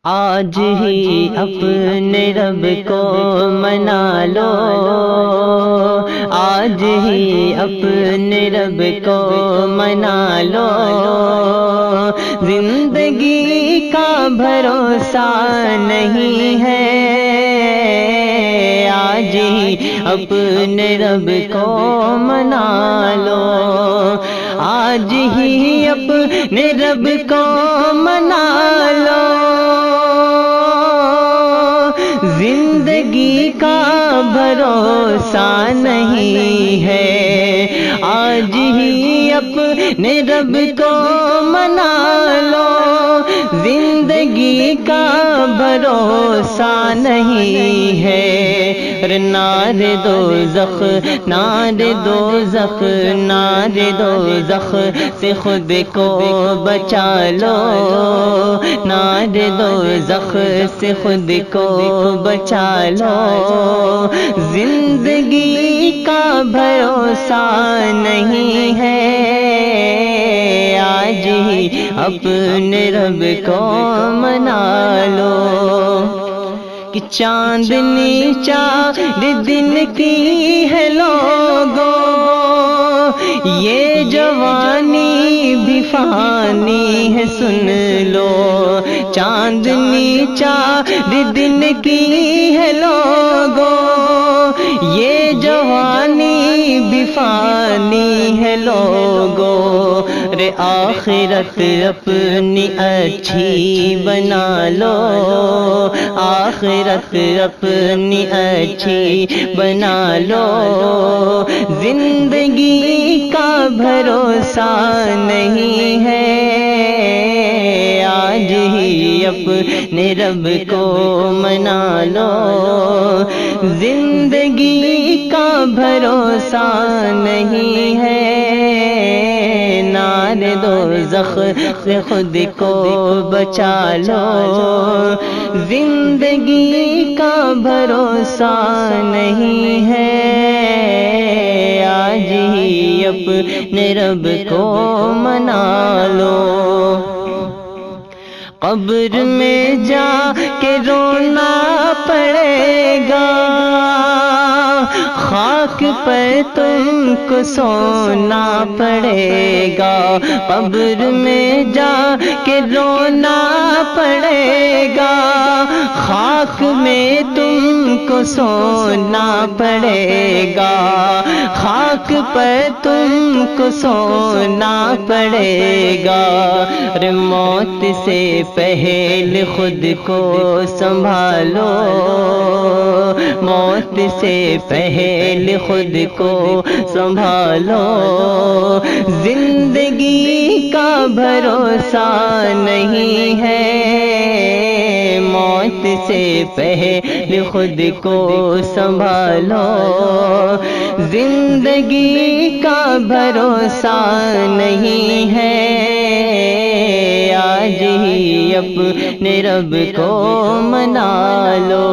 آج ہی اپنے رب کو منا لو، آج ہی اپنے رب کو منا لو، زندگی کا بھروسہ نہیں ہے، آج ہی اپنے رب کو منا لو، آج ہی اپنے رب کو منا لو، زندگی کا بھروسہ نہیں ہے، آج ہی اپنے رب کو منا لو، زندگی کا بھروسہ نہیں ہے، نار دوزخ نار دوزخ نار دوزخ سے خود کو بچا لو، نار دوزخ سے خود کو بچا لو، زندگی کا بھروسہ نہیں ہے، آج ہی اپنے رب کو منا لو، کہ چاندنی چار دن کی ہے لوگوں، یہ جوانی بھی فانی ہے سن لو، چاندنی چار دن کی ہے لوگوں، یہ جوانی بھی فانی ہے لوگوں، رے آخرت اپنی اچھی بنا لو، آخرت اپنی اچھی بنا لو، زندگی کا بھروسہ نہیں ہے، آج ہی اپنے رب کو منا لو، زندگی کا بھروسہ نہیں ہے، نار دوزخ سے خود کو بچا لو، زندگی کا بھروسہ نہیں ہے، آج ہی اپنے رب کو منا لو، قبر میں جا کے رونا پڑے گا، خاک پر تم کو سونا پڑے گا، قبر میں جا کے رونا پڑے گا، خاک میں تم کو سونا پڑے گا، خاک پر تم کو سونا پڑے گا، موت سے پہلے خود کو سنبھالو، موت سے پہلے خود کو سنبھالو، زندگی کا بھروسہ نہیں ہے، موت سے پہلے خود کو سنبھالو، زندگی کا بھروسہ نہیں ہے، آج ہی اپنے رب کو منا لو۔